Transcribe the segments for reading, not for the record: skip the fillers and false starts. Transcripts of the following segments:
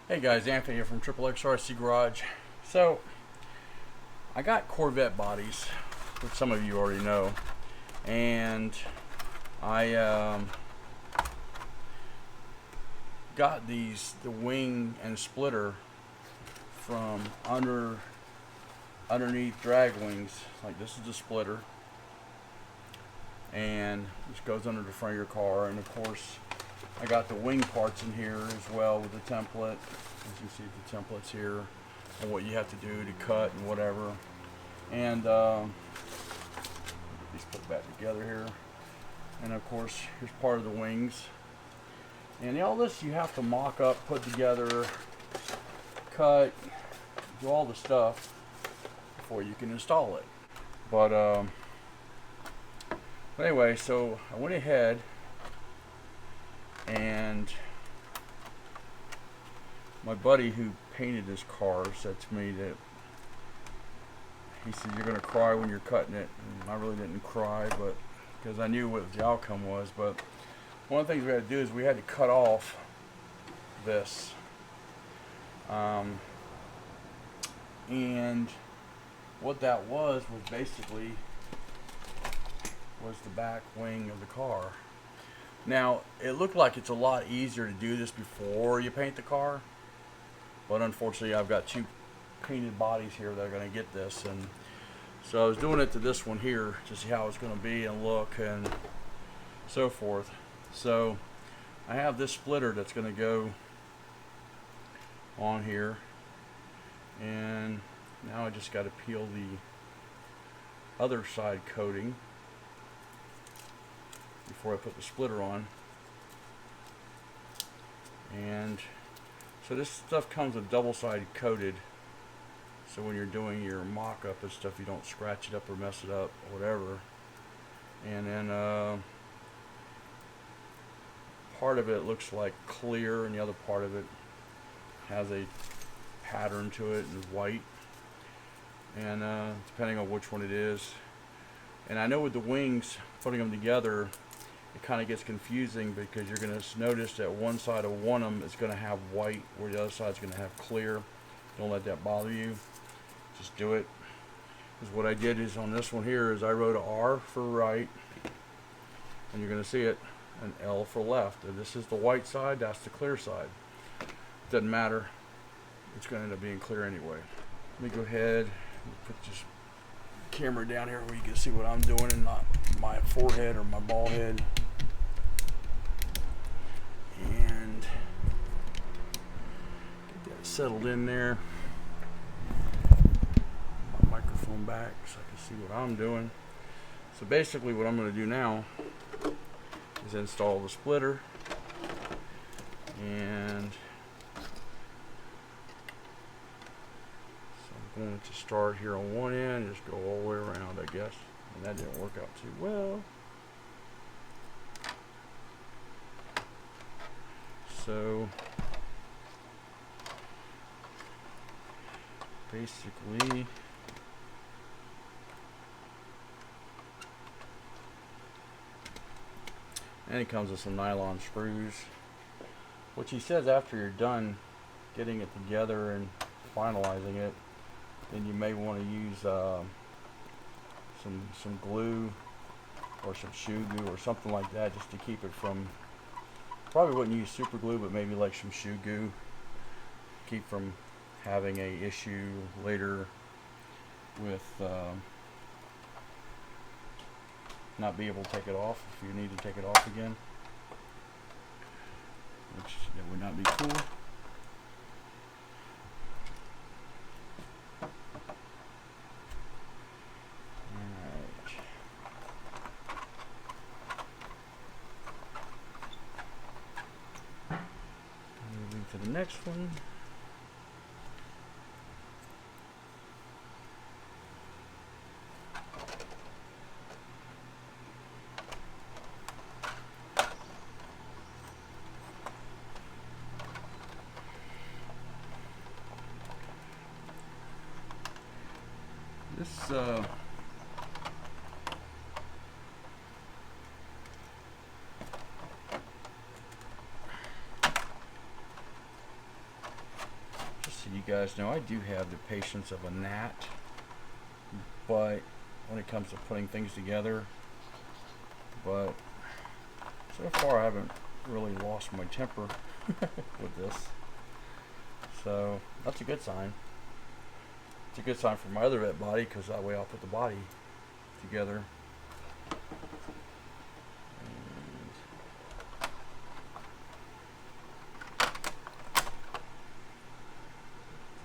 Hey guys, Anthony here from Finox RC Garage. So, I got Corvette bodies, which some of you already know, and I got the wing and splitter from underneath drag wings. Like, this is the splitter, and this goes under the front of your car, and of course I got the wing parts in here as well with the template. As you see, the templates here and what you have to do to cut and whatever. And get these put back together here. And of course, here's part of the wings. And all this you have to mock up, put together, cut, do all the stuff before you can install it. But anyway, so I went ahead and my buddy who painted this car said to me that he said, "You're going to cry when you're cutting it." And I really didn't cry, but because I knew what the outcome was. But one of the things we had to do is we had to cut off this, and what that was basically was the back wing of the car. Now, it looked like it's a lot easier to do this before you paint the car, but unfortunately I've got two painted bodies here that are going to get this, and so I was doing it to this one here to see how it's going to be and look and so forth. So I have this splitter that's going to go on here, and now I just got to peel the other side coating before I put the splitter on. And so this stuff comes with double-sided coated, so when you're doing your mock-up and stuff, you don't scratch it up or mess it up or whatever. And then part of it looks like clear and the other part of it has a pattern to it and white, and depending on which one it is. And I know with the wings, putting them together, it kind of gets confusing because you're going to notice that one side of one of them is going to have white where the other side is going to have clear. Don't let that bother you. Just do it. Because what I did is on this one here is I wrote a R for right, and you're going to see it, an L for left. And this is the white side, that's the clear side. Doesn't matter. It's going to end up being clear anyway. Let me go ahead and put this camera down here where you can see what I'm doing and not my forehead or my bald head. And get that settled in there. My microphone back so I can see what I'm doing. So basically what I'm going to do now is install the splitter, and so I'm going to start here on one end and just go all the way around, I guess. And that didn't work out too well. So basically and it comes with some nylon screws, which he says after you're done getting it together and finalizing it, then you may want to use some glue or some shoe glue or something like that, just to keep it from, probably wouldn't use super glue, but maybe like some shoe glue, keep from having a issue later with not be able to take it off if you need to take it off again, which that would not be cool. Moving to the next one. This guys know I do have the patience of a gnat, but when it comes to putting things together, but so far I haven't really lost my temper with this, so that's a good sign. It's a good sign for my other vet body, because that way I'll put the body together. And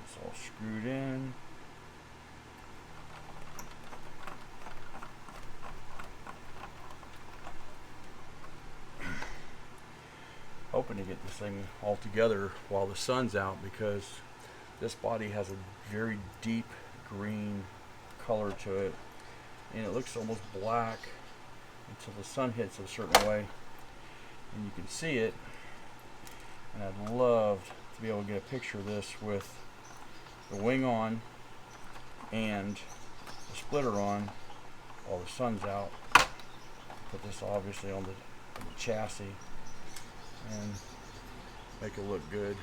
it's all screwed in. Hoping to get this thing all together while the sun's out, because this body has a very deep green color to it, and it looks almost black until the sun hits a certain way and you can see it. And I'd love to be able to get a picture of this with the wing on and the splitter on while the sun's out. Put this obviously on the chassis and make it look good.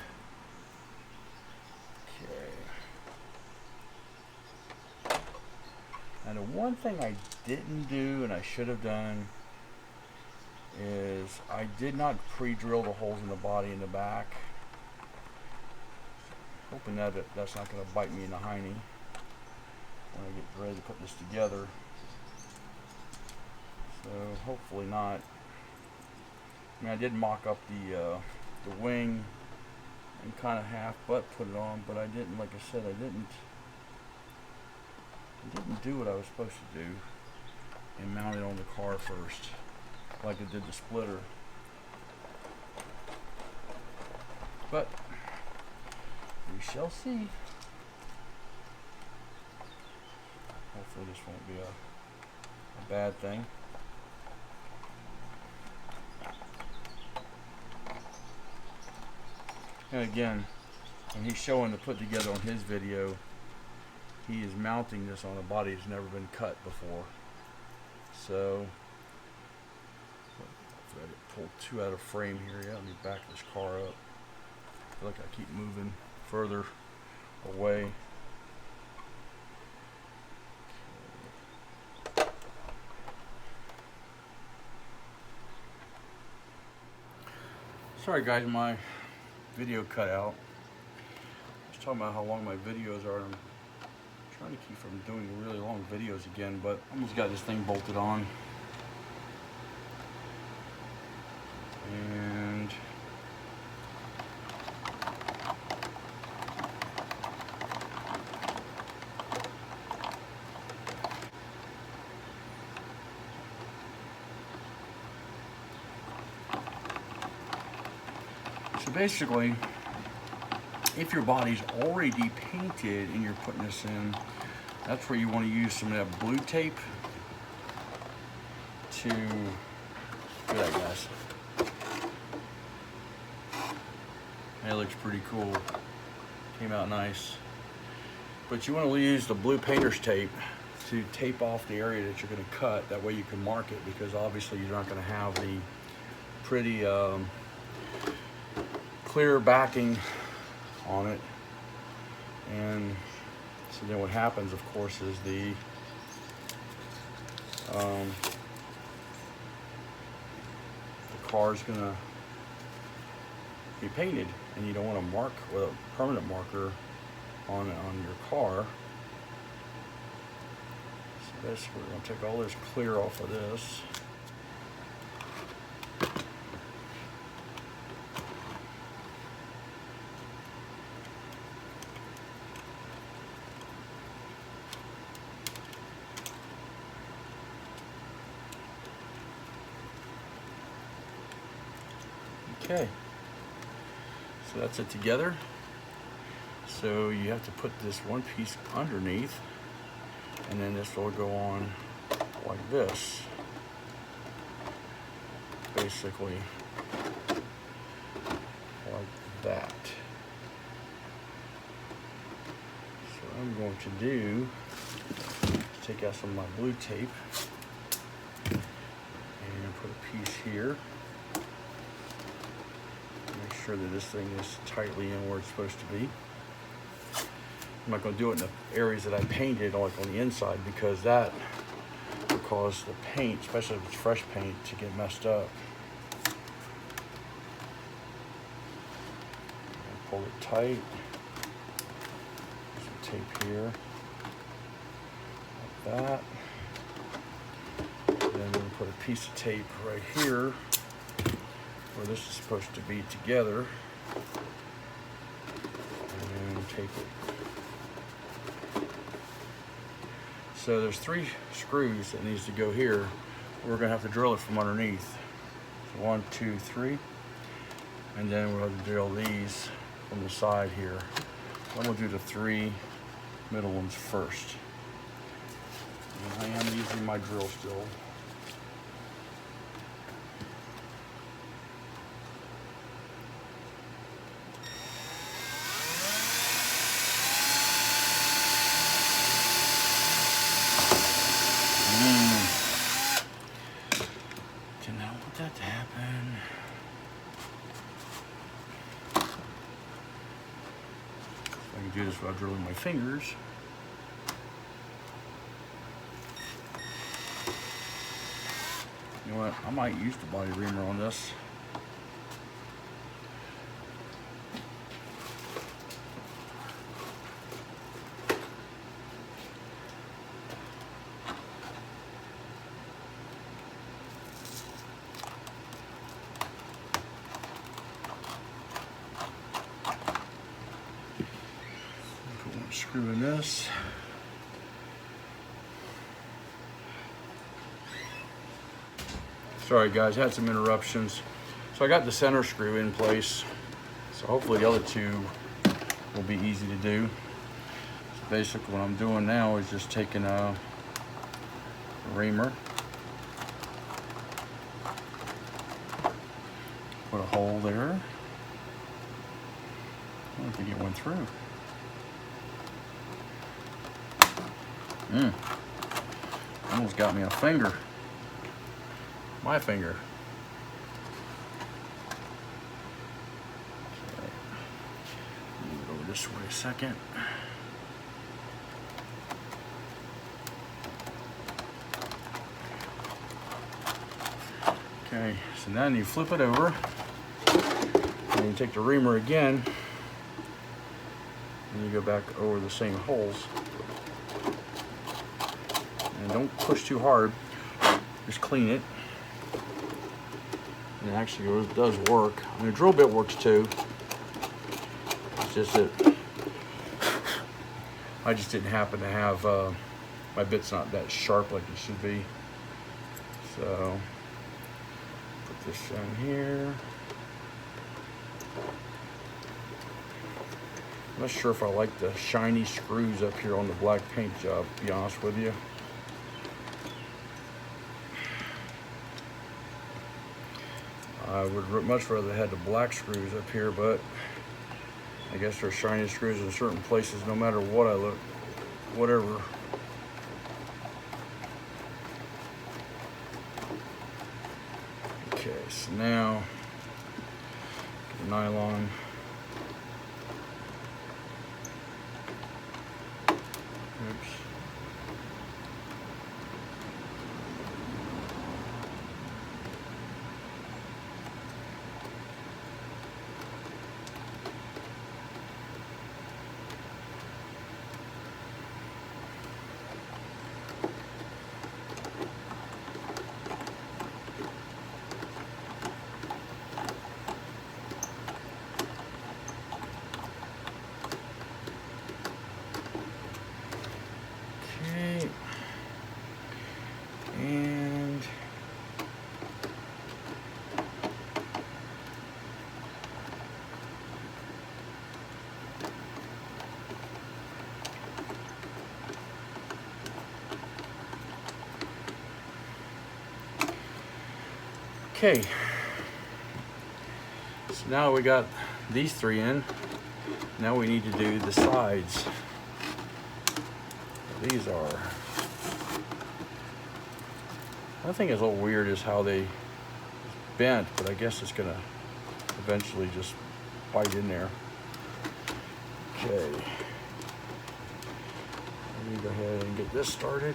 Okay. And the one thing I didn't do and I should have done is I did not pre-drill the holes in the body in the back. Hoping that that's not going to bite me in the hiney when I get ready to put this together. So hopefully not. I mean, I did mock up the wing and kind of half butt put it on, but I didn't, like I said, I didn't do what I was supposed to do and mount it on the car first, like I did the splitter. But we shall see. Hopefully this won't be a bad thing. And again, when he's showing the put together on his video, he is mounting this on a body that's never been cut before. So, I pulled two out of frame here. Yeah, let me back this car up. I feel like I keep moving further away. Sorry guys, my video cut out. I was talking about how long my videos are. I'm trying to keep from doing really long videos again, but I almost got this thing bolted on. And so basically, if your body's already painted and you're putting this in, that's where you want to use some of that blue tape to, look at that guys. That looks pretty cool. Came out nice. But you want to use the blue painter's tape to tape off the area that you're going to cut. That way you can mark it, because obviously you're not going to have the pretty clear backing on it. And so then what happens, of course, is the car's gonna be painted, and you don't want to mark with a permanent marker on your car. So basically we're going to take all this clear off of this. Okay, so that's it together. So you have to put this one piece underneath, and then this will go on like this, basically like that. So what I'm going to do is take out some of my blue tape and put a piece here. Make sure that this thing is tightly in where it's supposed to be. I'm not going to do it in the areas that I painted, like on the inside, because that will cause the paint, especially if it's fresh paint, to get messed up. Pull it tight. Some tape here, like that. And then we'll put a piece of tape right here where this is supposed to be together, and then tape it. So there's 3 screws that needs to go here. We're gonna have to drill it from underneath. So 1, 2, 3, and then we'll have to drill these from the side here. I'm gonna do the 3 middle ones first. And I am using my drill still. Did not want that to happen. I can do this without drilling my fingers. You know what? I might use the body reamer on this. Screw in this. Sorry guys, had some interruptions. So I got the center screw in place. So hopefully the other 2 will be easy to do. So basically what I'm doing now is just taking a reamer, put a hole there. I don't think it went through. Almost got me a finger. My finger. Okay. Move it over this way a second. Okay, so then you flip it over, and you take the reamer again, and you go back over the same holes. And don't push too hard, just clean it. And it actually does work. I mean, the drill bit works too. It's just that I just didn't happen to have, my bit's not that sharp like it should be. So, put this in here. I'm not sure if I like the shiny screws up here on the black paint job, to be honest with you. I would much rather have the black screws up here, but I guess there's shiny screws in certain places no matter what I look, whatever. Okay, so now get the nylon. Oops. And okay, so now we got these 3 in. Now we need to do the sides. These are, I think it's a little weird is how they bent, but I guess it's gonna eventually just bite in there. Okay, Let me go ahead and get this started.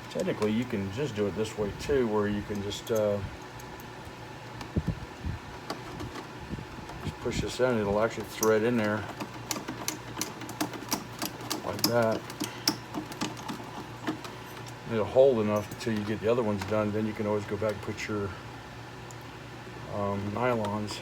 Technically, you can just do it this way too, where you can just push this in. It'll actually thread in there like that. It'll hold enough until you get the other ones done. Then you can always go back and put your nylons.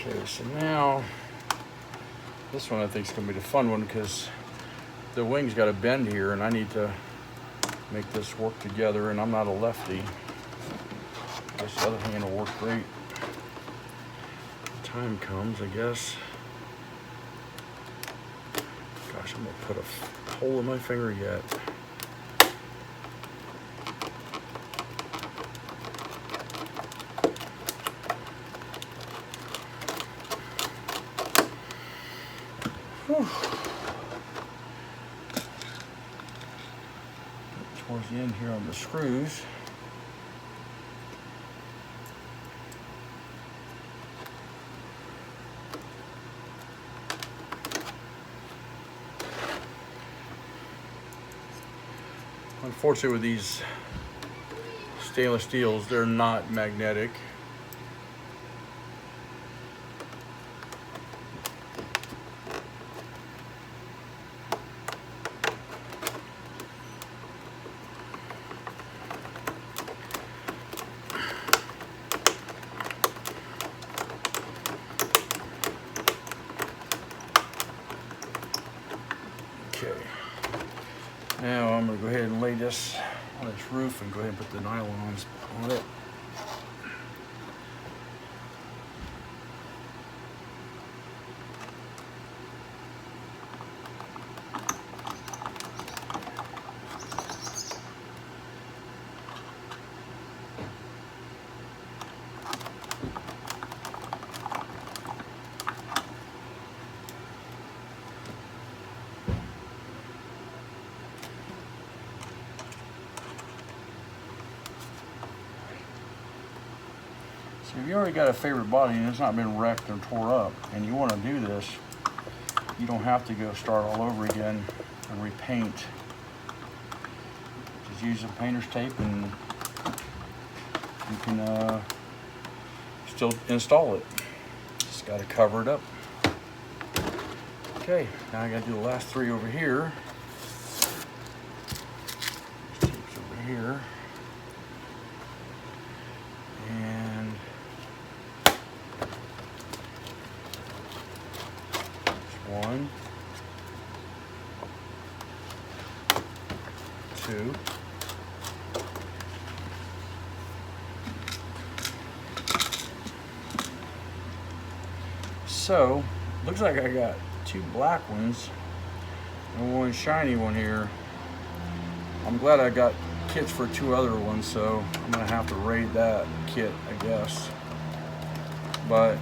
Okay, so now this one I think is going to be the fun one because the wing's got a bend here and I need to make this work together, and I'm not a lefty. I guess the other hand will work great. Time comes, I guess. Gosh, I'm going to put a hole in my finger yet. Towards the end here on the screws. Unfortunately, with these stainless steels, they're not magnetic. Okay, now I'm going to go ahead and lay this on its roof and go ahead and put the nylons on it. So if you already got a favorite body and it's not been wrecked or tore up and you want to do this, you don't have to go start all over again and repaint. Just use some painter's tape and you can still install it. Just got to cover it up. Okay, now I got to do the last three over here. This tape's over here. And one, two, so looks like I got two black ones and one shiny one here. I'm glad I got kits for two other ones, so I'm gonna have to raid that kit, I guess. But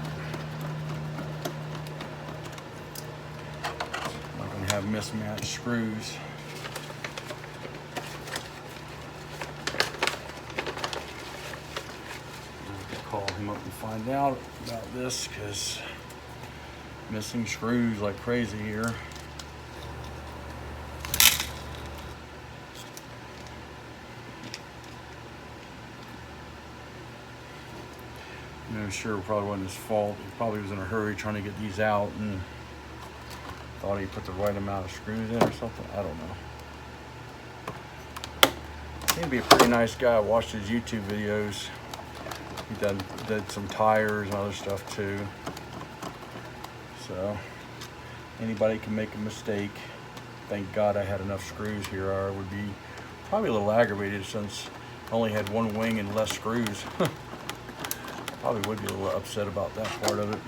I'm not gonna have mismatched screws. I'll have to call him up and find out about this because missing screws like crazy here. I'm sure it probably wasn't his fault. He probably was in a hurry trying to get these out and thought he put the right amount of screws in or something. I don't know. He'd be a pretty nice guy. I watched his YouTube videos. He did some tires and other stuff too. So anybody can make a mistake. Thank God I had enough screws here, or I would be probably a little aggravated since only had one wing and less screws. Probably would be a little upset about that part of it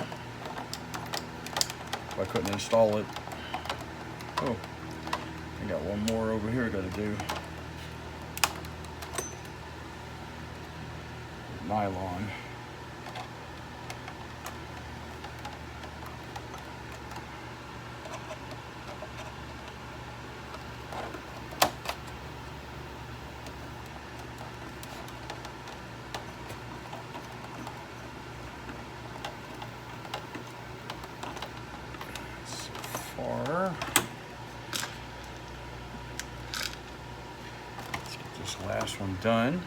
if I couldn't install it. Oh, I got one more over here I gotta do. Nylon. Let's get this last one done.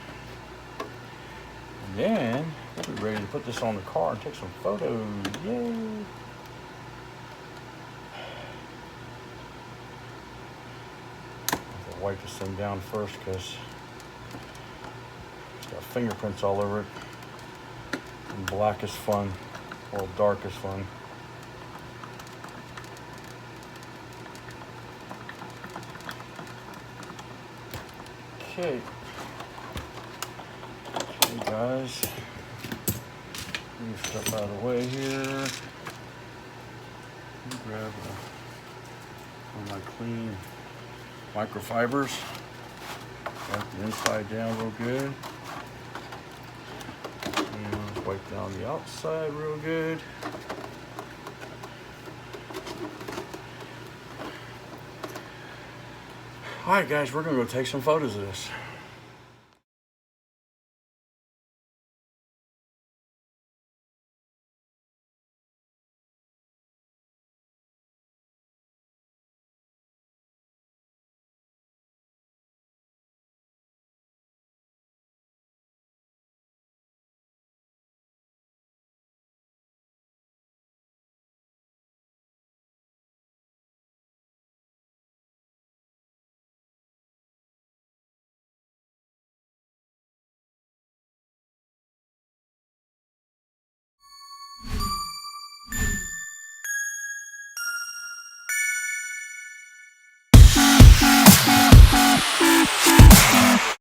And then we'll be ready to put this on the car and take some photos. Yay! I'll wipe this thing down first because it's got fingerprints all over it. And black is fun, or dark is fun. Okay, guys, move stuff out of the way here. Grab one of my clean microfibers. Wipe the inside down real good. And wipe down the outside real good. Alright guys, we're going to go take some photos of this.